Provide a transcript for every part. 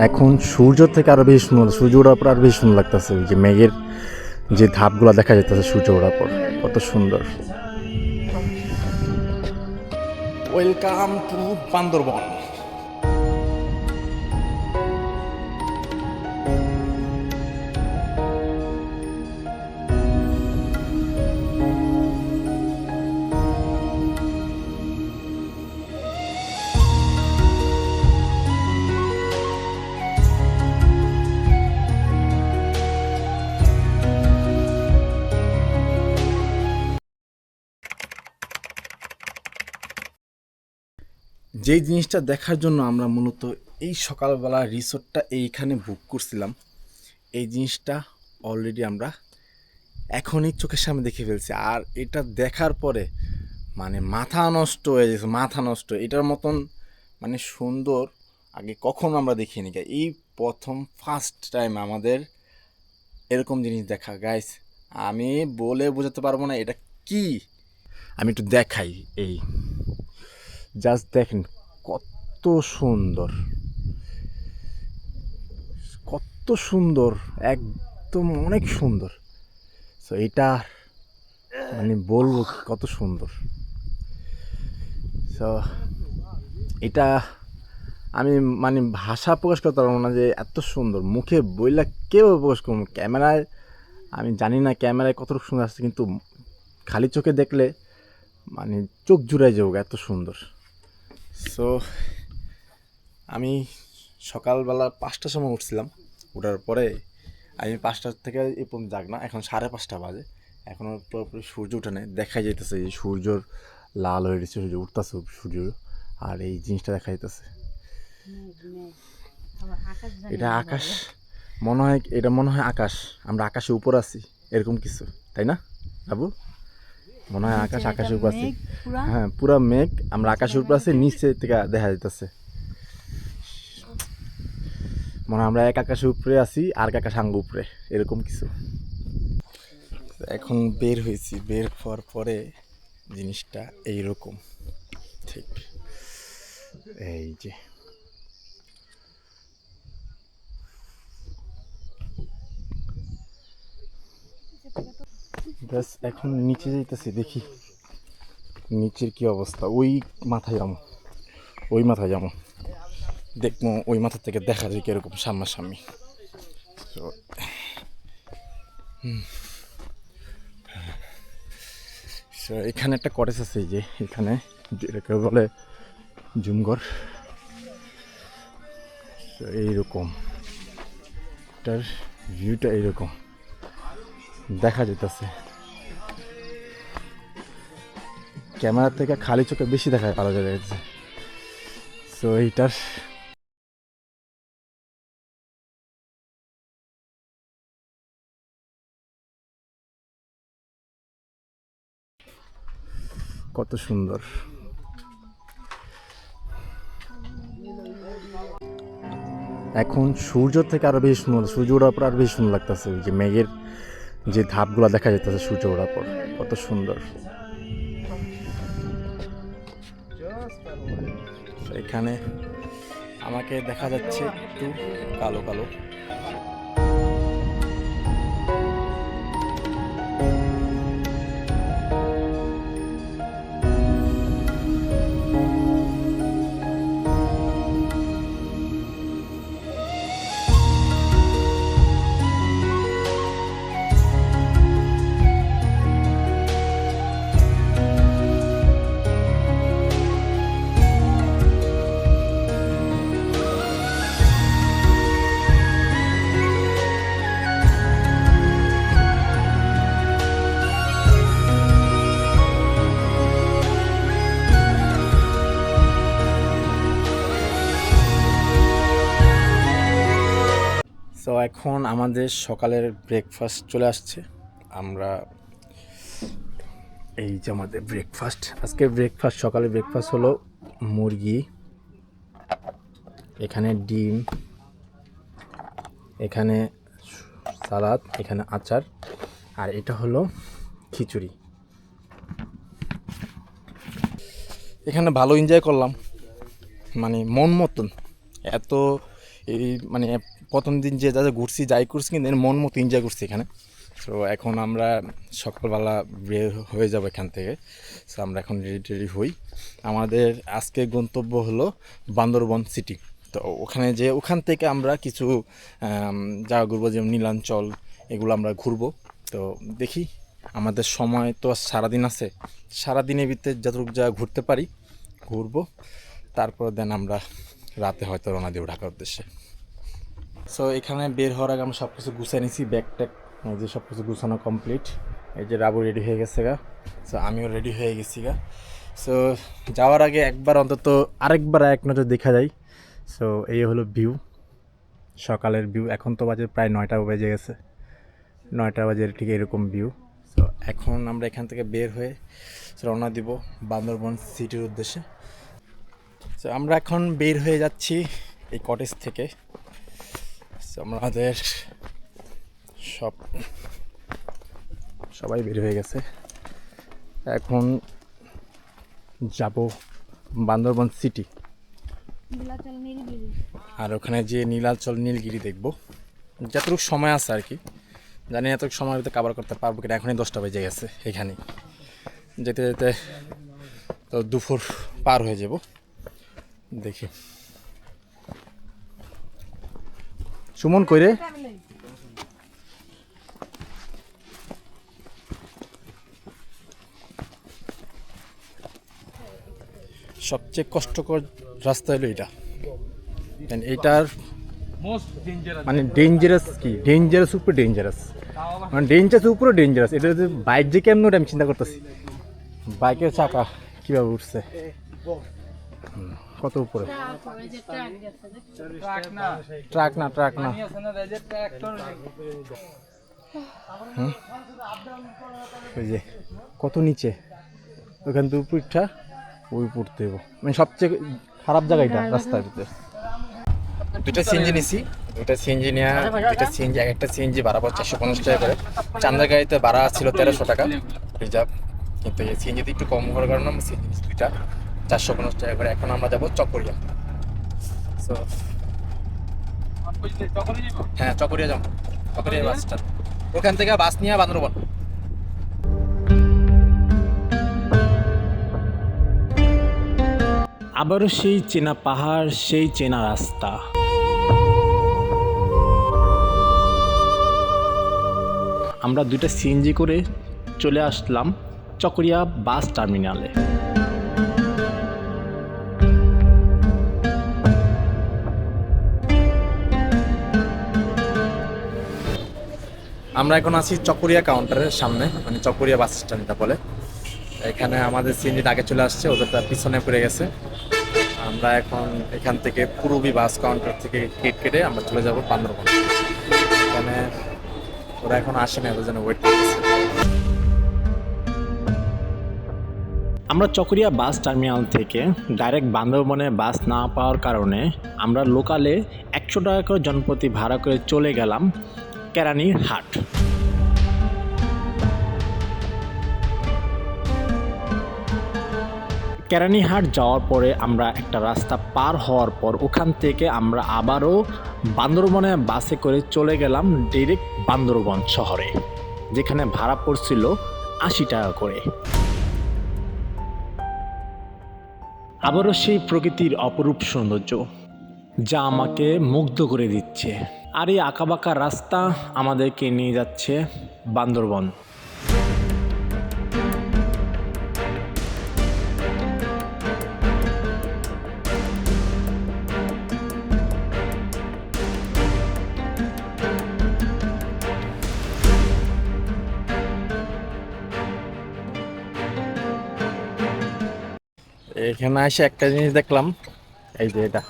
এখন সূর্য থেকে আরো বেশি সুন্দর, সূর্য ওঠার পর আরো বেশি সুন্দর লাগতেছে। ওই যে মেঘের যে ধাপগুলো দেখা যাইতেছে সূর্য ওঠার পর, কত সুন্দর। Welcome to Bandarban. যেই জিনিসটা দেখার জন্য আমরা মূলত এই সকালবেলা রিসোর্টটা এইখানে বুক করছিলাম, এই জিনিসটা অলরেডি আমরা এখনই চোখের সামনে দেখে ফেলছি। আর এটা দেখার পরে মানে মাথা নষ্ট হয়ে গেছে, মাথা নষ্ট। এটার মতন মানে সুন্দর আগে কখনো আমরা দেখিনি। এই প্রথম ফার্স্ট টাইম আমাদের এরকম জিনিস দেখা গাইস। আমি বলে বোঝাতে পারবো না এটা কি। আমি একটু দেখাই, এই জাস্ট দেখেন কত সুন্দর, কত সুন্দর, একদম অনেক সুন্দর। সো এটা মানে বলবো কত সুন্দর। সো এটা আমি মানে ভাষা প্রকাশ করতে পারবো না যে এত সুন্দর, মুখে বইলা কেউ প্রকাশ করবো। ক্যামেরায় আমি জানি না ক্যামেরায় কতটুকু সুন্দর আসছে, কিন্তু খালি চোখে দেখলে মানে চোখ জুড়াই যাবো, এত সুন্দর। সো আমি সকালবেলা 5টার সময় উঠছিলাম। ওঠার পরে আমি 5টা থেকে এই পর্যন্ত জাগ না, এখন 5:30 বাজে। এখনও পুরোপুরি সূর্য উঠে নেই, দেখা যাইতেছে এই সূর্যর লাল হয়ে গেছে, সূর্য উঠতেছে সূর্য। আর এই জিনিসটা দেখা যাইতেছে, এটা আকাশ মনে হয়, এটা মনে হয় আকাশ। আমরা আকাশের উপর আছি এরকম কিছু, তাই না বাবু? মনে হয় আকাশ, আকাশের উপর আছি। হ্যাঁ, পুরা মেঘ, আমরা আকাশের উপর আছি, নিচে থেকে দেখা যাইতেছে মনে হয় আমরা এক আকাশের উপরে আছি আর এক আকাশ আঙ্গ উপরে, এরকম কিছু। এখন বের হয়েছি, বের হওয়ার পরে জিনিসটা এইরকম, ঠিক এই যে ব্যাস। এখন নিচে যাইতেছি, দেখি নিচের কি অবস্থা। ওই মাথায় যাবো, ওই মাথায় যাবো, দেখবো ওই মাথা থেকে দেখা যায় কিরকম সামনাসামনি। তো এখানে একটা কটেজ আছে, এই যে এখানে এটাকে বলে জুমঘর। এইরকম এটার ভিউটা এইরকম দেখা যেতেছে। ক্যামেরা থেকে খালি চোখে বেশি দেখা পাওয়া যাচ্ছে। সো এইটার কত সুন্দর। এখন সূর্য থেকে আরো বেশি সুন্দর, সূর্য ওঠার পর আরো বেশি সুন্দর লাগতেছে। ওই যে মেঘের যে ধাপগুলো দেখা যাইতেছে সূর্য ওঠার পর, কত সুন্দর। এখানে আমাকে দেখা যাচ্ছে একটু কালো কালো। সো এখন আমাদের সকালের ব্রেকফাস্ট চলে আসছে। আমরা এই যে আমাদের ব্রেকফাস্ট, আজকের ব্রেকফাস্ট, সকালের ব্রেকফাস্ট হলো মুরগি, এখানে ডিম, এখানে সালাদ, এখানে আচার, আর এটা হলো খিচুড়ি। এখানে ভালো এনজয় করলাম, মানে মন মতন। এত এই মানে প্রথম দিন যে যা যা ঘুরছি যাই করছি কিন্তু এর মন মতো এনজয় করছি এখানে। তো এখন আমরা সকালবেলা বের হয়ে যাব এখান থেকে। সো আমরা এখন রেডি হই। আমাদের আজকে গন্তব্য হলো বান্দরবন সিটি। তো ওখানে যে ওখান থেকে আমরা কিছু জায়গা ঘুরবো, যেমন নীলাঞ্চল, এগুলো আমরা ঘুরবো। তো দেখি, আমাদের সময় তো সারাদিন আছে, সারাদিনের ভিতরে যতটুকু জায়গা ঘুরতে পারি ঘুরবো। তারপর দেন আমরা রাতে হয়তো রওনা দেবো ঢাকার উদ্দেশ্যে। সো এখানে বের হওয়ার আগে আমরা সব কিছু গুছিয়ে নিছি, ব্যাগ ট্যাগ যে সব কিছু গুছানো কমপ্লিট। এই যে রাবু রেডি হয়ে গেছে গা, সো আমিও রেডি হয়ে গেছি গা। সো যাওয়ার আগে একবার অন্তত আরেকবার এক নজর দেখা যায়। সো এই হলো ভিউ, সকালের ভিউ। এখন তো বাজে প্রায় 9টা বেজে গেছে, 9টা বাজে ঠিক এরকম ভিউ। সো এখন আমরা এখান থেকে বের হয়ে রওনা দিব বান্দরবন সিটির উদ্দেশ্যে। সো আমরা এখন বের হয়ে যাচ্ছি এই কটেজ থেকে। সো আমাদের সবাই বের হয়ে গেছে, এখন যাব বান্দরবন সিটি। আর ওখানে যে নীলাচল নীলগিরি দেখব, যতটুকু সময় আছে আর কি। জানি এত সময়ের ভিতরে কাভার করতে পারবো কিনা, এখনই 10টা বেজে গেছে। এখানেই যেতে যেতে তো দুপুর পার হয়ে যাব। দেখি সুমন কইরে সবচেয়ে কষ্টকর রাস্তা হলো এটা। এইটার মানে ডেঞ্জারাস, কি ডেঞ্জারাস, উপরে ডেঞ্জারাস, মানে ডেঞ্জারাস উপরে ডেঞ্জারাস। এটা যে বাইক যে কেমন ওটা আমি চিন্তা করতেছি। বাইকের চাকা কীভাবে উঠছে, কত উপরে। ট্রাক না ওই যে কত নিচে, ওইখান থেকে উপরটা ওই পড়তে হইব। মানে সবচেয়ে খারাপ জায়গা এটা রাস্তার ভিতরে। দুইটা সিএনজি নিছি, দুইটা সিএনজি নেওয়া, দুইটা সিএনজি, একটা সিএনজি ভাড়া পড়ছে 450 টাকা করে। চান্দার গাড়িতে ভাড়া ছিল 1300 টাকা রিজার্ভ, কিন্তু এই সিএনজিতে একটু কম করার কারণে আমরা সিএনজি নিচ্ছি দুইটা 450 টাকা করে। এখন আমরা যাবো চকরিয়া। সো হ্যাঁ, চকরিয়া যাবো, চকরিয়া বাস স্ট্যান্ড। ওখান থেকে বাস নিয়ে বান্দরবন। আবারও সেই চেনা পাহাড়, সেই চেনা রাস্তা। আমরা দুইটা সিএনজি করে চলে আসলাম চকরিয়া বাস টার্মিনালে। আমরা এখন আছি চকরিয়া কাউন্টারের সামনে, মানে চকরিয়া বাস স্ট্যান্ডটা বলে। এখানে আমাদের সিএনজিটা আগে চলে আসছে, ওদেরটা পিছনে পড়ে গেছে। আমরা এখন এখান থেকে পূর্বী বাস কাউন্টার থেকে টিকিট কেটে আমরা চলে যাব বান্দরবন। এখানে ওরা এখন আসেনি, ওদের জন্য ওয়েট করতেছে। আমরা চকরিয়া বাস টার্মিনাল থেকে ডাইরেক্ট বান্দরবনে বাস না পাওয়ার কারণে আমরা লোকালে 100 টাকা করে জনপ্রতি ভাড়া করে চলে গেলাম কেরানীর হাট। কেরানীহাট যাওয়ার পরে আমরা একটা রাস্তা পার হওয়ার পর ওখান থেকে আমরা আবারও বান্দরবনে বাসে করে চলে গেলাম ডিরেক্ট বান্দরবন শহরে, যেখানে ভাড়া পড়ছিল 80 টাকা করে। আবারও সেই প্রকৃতির অপরূপ সৌন্দর্য যা আমাকে মুগ্ধ করে দিচ্ছে। আর এই আঁকাবাঁকা রাস্তা আমাদেরকে নিয়ে যাচ্ছে বান্দরবন। এখানে এসে একটা জিনিস দেখলাম, এই যে এটা,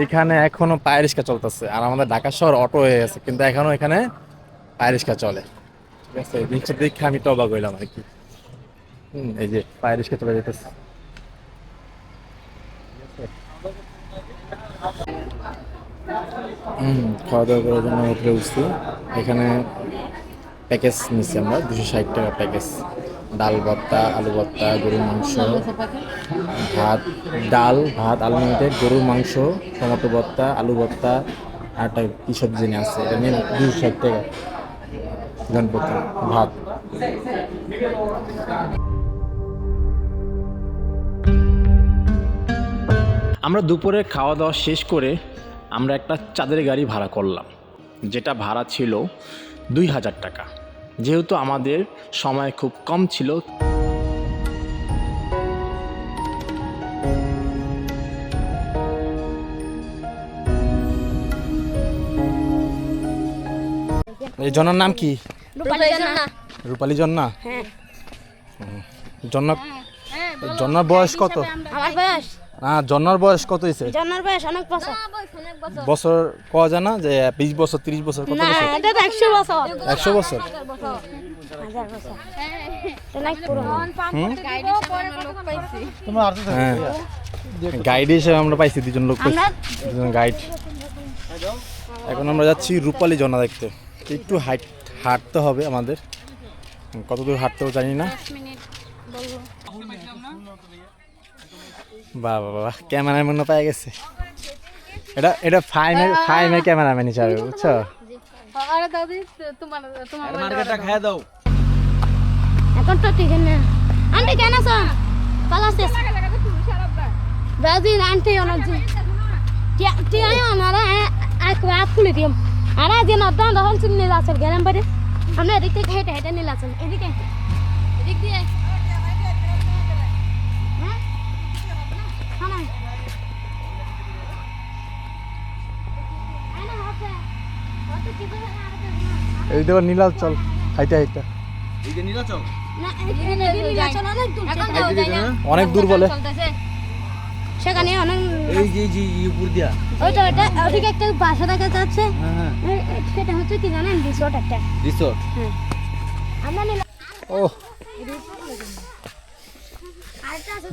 এখানে এখনো পায়ে রিক্সা চলতেছে। আর আমাদের ঢাকা শহর অটো হয়ে গেছে, কিন্তু এখনো এখানে পায়ে রিক্সা চলে। ঠিক আছে, এই জিনিসটা দেখে আমি তো অবাক হইলাম আর কি। এই যে পায়ে রিক্সা চলে যেতেছে। খাওয়া দাওয়া করার জন্য হোটেলে উঠছি। এখানে প্যাকেজ নিচ্ছি আমরা 260 টাকা প্যাকেজ। ডাল ভর্তা, আলু ভর্তা, গরুর মাংস, ভাত, ডাল ভাত আনলিমিটেড, গরুর মাংস, টমেটো ভর্তা, আলু ভর্তা, আর একটা কী সবজি জানি আছে, এটা নিয়ে 260 টাকা জনপ্রতি ভাত। আমরা দুপুরে খাওয়া দাওয়া শেষ করে আমরা একটা চাঁদের গাড়ি ভাড়া করলাম, যেটা ভাড়া ছিল 2000 টাকা। যেহেতু আমাদের সময় খুব কম ছিল, এই জন্নার নাম কি? রূপালী রূপালী জন্না। হ্যাঁ। জন্না, জন্নার বয়স কত? আমার বয়স, না, জন্নার বয়স কত হয়েছে? জন্মের বয়স অনেক বছর। বছর কওয়া যায় না যে 20 বছর 30 বছর কত না, বছর? এটা তো 100 বছর। 100 বছর। 1000 বছর। এটা নাকি পুরনো। হ্যাঁ, গাইড হিসেবে আমরা পাইছি দুজন লোক পাইছি, দুজন গাইড। এখন আমরা যাচ্ছি রূপালী জন্না দেখতে। একটু হাঁটতে হবে আমাদের, কত দূর হাঁটতেও জানি না। বাহ বাহ বাহ, ক্যামেরাম্যান পাওয়া গেছে। এটা ফাইমের ক্যামেরাম্যান হিসাবে, বুঝছো? এখন তো ঠিক না। আন্টি কেন আছো? ভালো আছিস? বেদিন আন্টি অনেক দিন। টিয়া আমারা এক রাত খুলে দিম। আর আজ না তো তখন চিনি যাচ্ছে গেলাম বাড়ি। আমরা এদিক থেকে হেঁটে হেঁটে নিয়ে যাচ্ছেন। এদিকে এদিক দিয়ে। হ্যাঁ? থামাই। আয়না হচ্ছে। হচ্ছে কি করে আর এই দেখো নীলাল, চল হাইটা হাইটা। না, এখানে নীলাচল অনেক দূর। এখন যাও যাই না। অনেক দূর বলে। সেখানে অনেক এই যে যে উপর দিয়া ওইটা ওদিকে একটা বাসা দেখা যাচ্ছে। সেটা হচ্ছে কি জানেন, রিসোর্ট একটা। রিসোর্ট। হ্যাঁ, আমরা নিলাম। ও,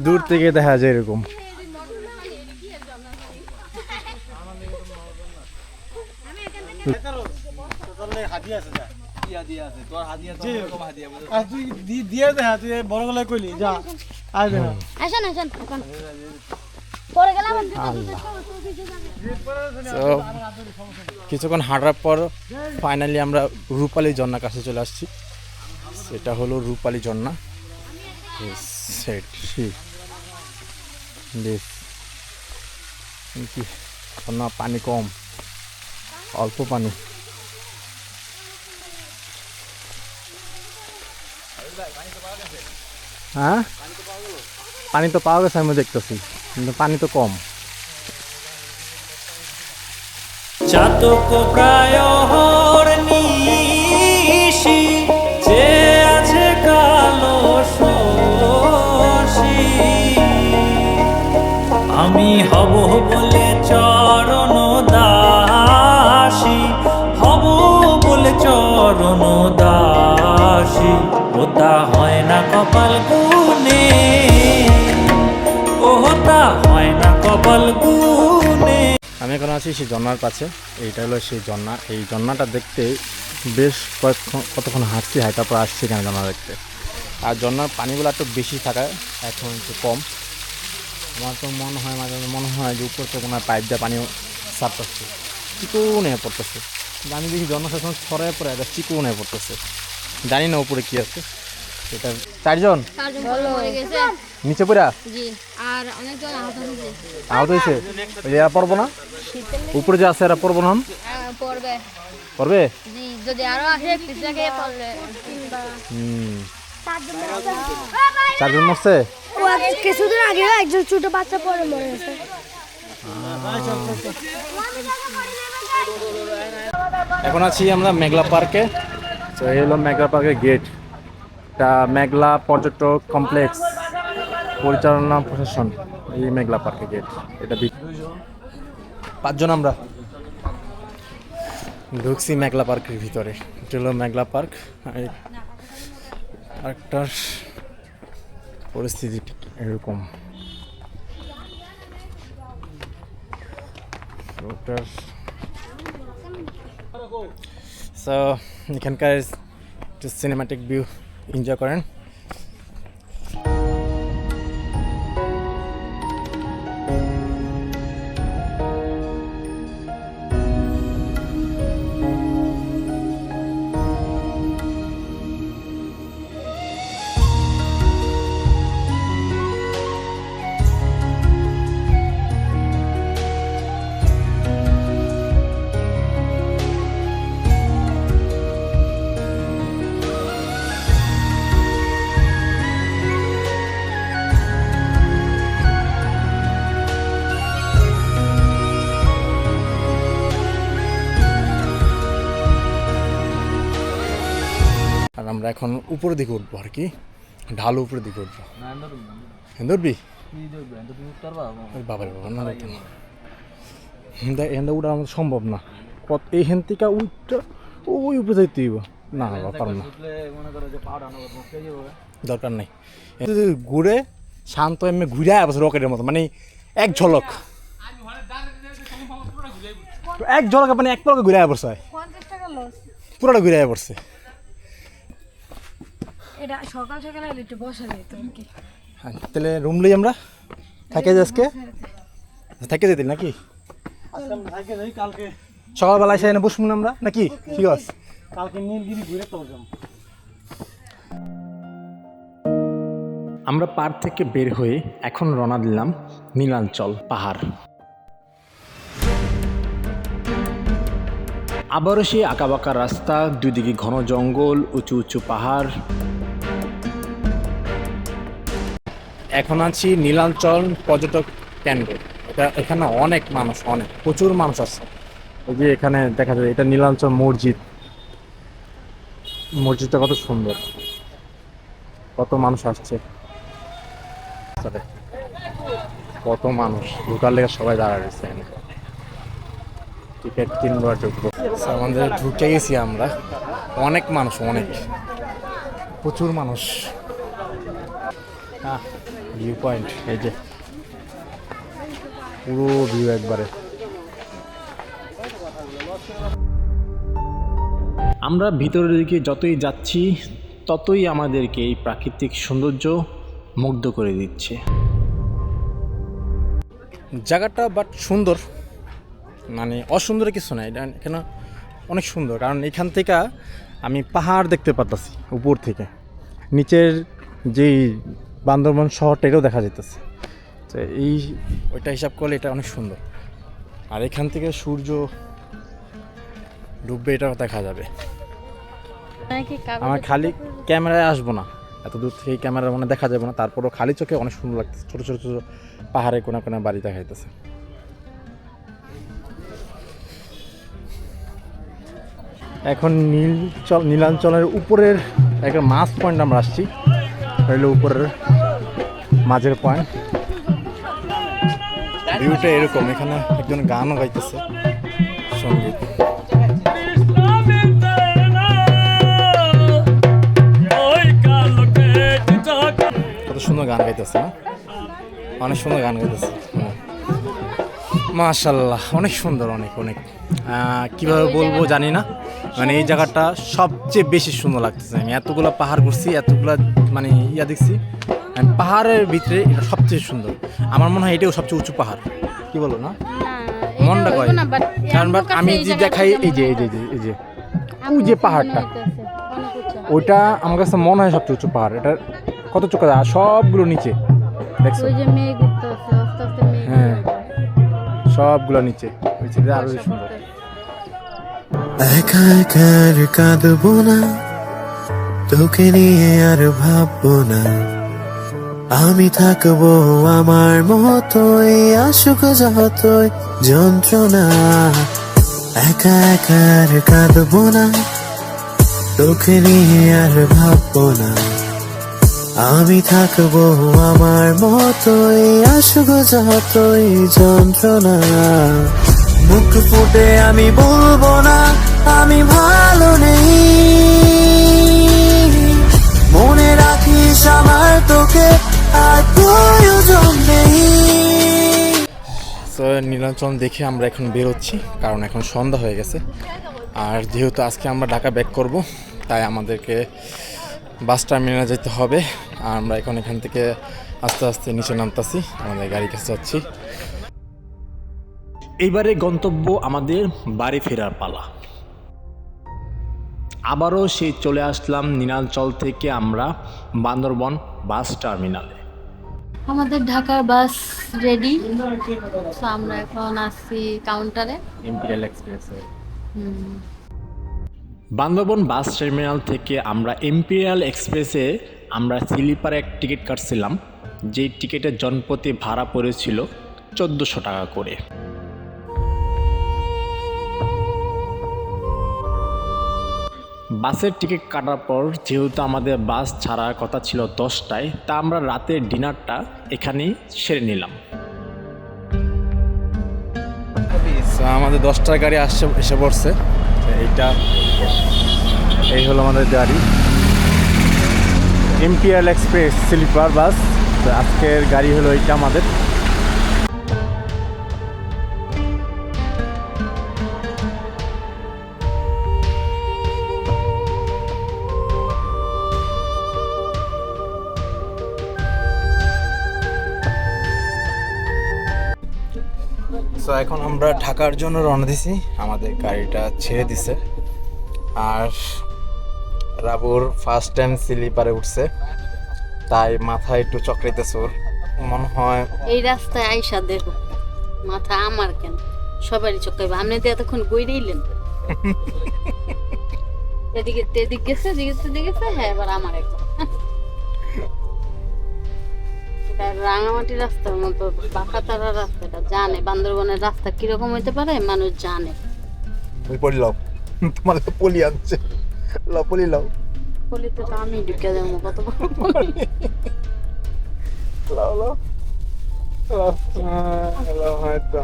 দূর থেকে দেখা যায় এরকম। আসেন আসেন এখন পরে গেলাম। তো কিছুক্ষণ হাঁটার পর ফাইনালি আমরা রূপালী ঝর্ণার কাছে চলে আসছি। সেটা হলো রূপালী ঝর্ণা। কি ঝর্ণা, পানি কম, অল্প পানি। হ্যাঁ, পানি তো পাওয়া গেছে, আমি দেখতেছি, কিন্তু পানি তো কম। চাতক প্রায় নিশি যে আছে কালো শশী, আমি হব বলে চরণ দাসী, হব বলে চরণ দাসী, ওটা হয় না কপাল গুনে, ওটা হয় না কপাল গুনে। আমি এখন আছি সেই ঝর্ণার কাছে। এইটা হলো সেই ঝর্ণা। এই ঝর্ণাটা দেখতে বেশ কতক্ষণ হাঁটছি, হাঁটার পর আসছি এখানে ঝর্ণা দেখতে। আর ঝর্ণার পানিগুলো একটু বেশি থাকায় এখন একটু কম। আমার তো মনে হয়, মাঝে মাঝে মনে হয় যে উপর থেকে কোনো পাইপ দিয়ে পানি ছাড়তেছে, চিকন হয়ে পড়তেছে। কিন্তু আমি দেখি ঝর্ণা সবসময় ছড়ায় পড়ে এটা চিকন হয়ে পড়তেছে। জানি না উপরে কী আছে। এটা 4 জন নিচে পড়া জি, আর অনেকজন আহত হয়েছে। আহত হয়েছে। ওই যে এরা পড়বো না, উপরে যে আছে এরা পড়বো না, পড়বে। পড়বে। জি, যদি আরো আসে পিছনে পড়লে। 4 জন মরছে। কিছুদিন আগে একজন ছোট বাচ্চা পড়ে মরে গেছে। এখন আছি আমরা মেঘলা পার্কে। তো এই হলো মেঘলা পার্কের গেট। এটা মেঘলা পর্যটক কমপ্লেক্স পরিচালনা প্রশাসন, এই মেঘলা পার্কের গেট। এটা 5 জন আমরা ঢুকছি মেঘলা পার্কের ভিতরে। এটা হলো মেঘলা পার্ক। পার্কটার পরিস্থিতি ঠিক এরকম। সো এখানকার একটু সিনেম্যাটিক ভিউ এনজয় করেন। আমরা এখন উপরের দিকে উঠবো আর কি, ঢালু উপরের দিকে উঠবো। ধরবি বাবার বাবা না এখান উঠা আমাদের সম্ভব না, কত এইখান থেকে উঠটা ওই উপরে যাইতে হইব না বাবা, পারব না, দরকার নেই। ঘুরে শান্ত এমনি ঘুরে আসে রকেটের মতো, মানে এক ঝলক মানে এক পলকে ঘুরে পড়ছে, 50 টাকা লস। পুরোটা ঘুরে পড়ছে। এটা সকাল সকাল এলে একটু বসা যেত আর কি। তাহলে রুম লই আমরা থাকে যে আজকে থাকে যেতে নাকি সকালবেলা এসে এনে বসবো না আমরা নাকি, ঠিক আছে? কালকে নীলগিরি ঘুরে তো যাম। আমরা পাড় থেকে বের হয়ে এখন রওনা দিলাম নীলাঞ্চল পাহাড়। আবারও সেই আঁকাবাঁকা রাস্তা, দুদিকে ঘন জঙ্গল, উঁচু উঁচু পাহাড়। এখন আছি নীলাঞ্চল পর্যটক কেন্দ্র। এখানে অনেক মানুষ, অনেক প্রচুর মানুষ আছে। ওই যে এখানে দেখা যায় এটা নীলাঞ্চল মসজিদ, মসজিদটা কত সুন্দর, কত মানুষ আসছে, কত মানুষ ঢোকার লেগে সবাই দাঁড়া রয়েছে এখানে, টিকিট কিনবো আর ঢুকবো। আমাদের ঢুকে গেছি আমরা, অনেক মানুষ, অনেক প্রচুর মানুষ। হ্যাঁ ভিউ পয়েন্ট, এই যে পুরো ভিউ একবারে। আমরা ভিতরের দিকে যতই যাচ্ছি ততই আমাদেরকে এই প্রাকৃতিক সৌন্দর্য মুগ্ধ করে দিচ্ছে। জায়গাটা বাট সুন্দর, মানে অসুন্দর কিছু না, এটা এখানে অনেক সুন্দর, কারণ এখান থেকে আমি পাহাড় দেখতে পারতাছি উপর থেকে, নিচের যেই বান্দরবান শহরটা এটাও দেখা যেতেছে। তো এই ওইটা হিসাব করলে এটা অনেক সুন্দর, আর এখান থেকে সূর্য ডুববে এটাও দেখা যাবে। আমার খালি ক্যামেরায় আসবো না, এত দূর থেকে ক্যামেরা মানে দেখা যাবে না, তারপরেও খালি চোখে অনেক সুন্দর লাগতেছে, ছোটো ছোটো ছোটো পাহাড়ে কোনা কোনা বাড়ি দেখা যাইতেছে। এখন নীলাঞ্চলের উপরের একটা মাছ পয়েন্ট আমরা আসছি, হইলো উপরের মাঝের পয়েন্ট। ভিউটা এরকম, এখানে একজন গানও গাইতেছে, সঙ্গীত। কত সুন্দর গান গাইতেছে না, অনেক সুন্দর গান গাইতেছে, মাশাআল্লাহ অনেক সুন্দর, অনেক অনেক কীভাবে বলবো জানি না, মানে এই জায়গাটা সবচেয়ে বেশি সুন্দর লাগতেছে। আমি এতগুলো পাহাড় ঘুরছি, এতগুলো মানে দেখছি, পাহাড়ের ভিতরে এটা সবচেয়ে সুন্দর। আমার মনে হয় এটাও সবচেয়ে উঁচু পাহাড়, কি বলো না? মনটা কয়, কারণ বাট আমি যে দেখাই এই যে ওই যে পাহাড়টা, ওইটা আমার কাছে মনে হয় সবচেয়ে উঁচু পাহাড়। এটা কত চোখা, আর সবগুলো নিচে দেখছো, হ্যাঁ সবগুলো নিচে, আরো সুন্দর। একা একা আর কাঁদবো না, তোকে নিয়ে আর ভাববো না, আমি থাকবো আমার মতোই, আসুক যতই যন্ত্রণা। একা একা আর কাঁদবো না, তোকে নিয়ে আর ভাববো না, আমি থাকবো আমার মতোই, আসুক যতই যন্ত্রণা। মুখ ফুটে আমি বলবো না আমি ভালো নেই, মনে রাখিস আমার তোকে আর প্রয়োজন নেই। তো নীলাঞ্চল দেখে আমরা এখন বেরোচ্ছি, কারণ এখন সন্ধ্যা হয়ে গেছে, আর যেহেতু আজকে আমরা ঢাকা ব্যাক করব, তাই আমাদেরকে বাস টার্মিনালে যেতে হবে। আর আমরা এখন এখান থেকে আস্তে আস্তে নিচে নামতাছি, আমাদের গাড়ির কাছে যাচ্ছি। এইবারে গন্তব্য আমাদের বাড়ি ফেরার পালা। আবারও সেই চলে আসলাম নীলাঞ্চল থেকে আমরা বান্দরবন বাস টার্মিনালে। আমাদের ঢাকার বাস রেডি, তো আমরা এখন আসছি কাউন্টারে। ইম্পিরিয়াল এক্সপ্রেসে বান্দরবন বাস টার্মিনাল থেকে আমরা ইম্পিরিয়াল এক্সপ্রেসে আমরা স্লিপারে এক টিকিট কাটছিলাম, যেই টিকিটের জনপ্রতি ভাড়া পড়েছিল 1400 টাকা করে। বাসের টিকিট কাটার পর যেহেতু আমাদের বাস ছাড়ার কথা ছিল 10টায়, তা আমরা রাতের ডিনারটা এখানেই সেরে নিলাম। So, আমাদের 10টার গাড়ি এসে পড়ছে। এই হলো আমাদের গাড়ি, এমপিএল এক্সপ্রেস স্লিপার বাস। তো আজকের গাড়ি হলো এইটা আমাদের। তো এখন আমরা ঢাকার জন্য রওনা দিছি, আমাদের গাড়িটা ছেড়ে দিছে। আর রাবুর ফার্স্ট টাইম স্লিপারে উঠছে, তাই মাথায় একটু চক্রাইতেছে ওর। মনে হয় এই রাস্তায় আইসা দেখো মাথা আমার কেন সবারই চক্কাইবে। আপনি তো এতক্ষণ গইরেইলেন এদিকে এদিক গেছে গেছে। হ্যাঁ এবার আমার এখন রাঙামাটি রাস্তার মতো বাঁকাতারা রাস্তাটা জানে, বান্দরবনের রাস্তা কিরকম হইতে পারে মানুষ জানে। ওই পলি লাও, তোমার তো পলি আনছে, লাও পলি লাও, পলিতে তো আমি ঢুকে যাবো কত বড় লাও লাও লাও, লাও হয়তো।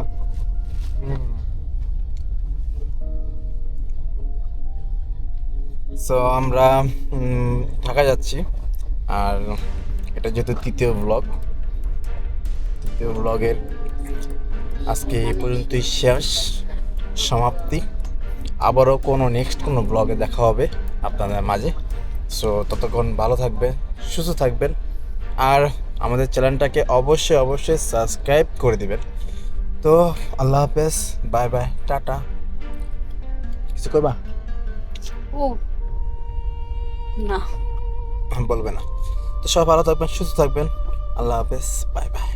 সো আমরা ঢাকা যাচ্ছি। আর এটা যেহেতু তৃতীয় ব্লগের আজকে এই পর্যন্তই শেষ সমাপ্তি। আবারও নেক্সট কোনো ব্লগে দেখা হবে আপনাদের মাঝে। সো ততক্ষণ ভালো থাকবেন, সুস্থ থাকবেন, আর আমাদের চ্যানেলটাকে অবশ্যই সাবস্ক্রাইব করে দিবেন। তো আল্লাহ হাফেজ, বাই বাই, টাটা। কিছু করবা? ও না বলবে না। তো সব ভালো থাকবেন, সুস্থ থাকবেন। আল্লাহ হাফেজ, বাই বাই।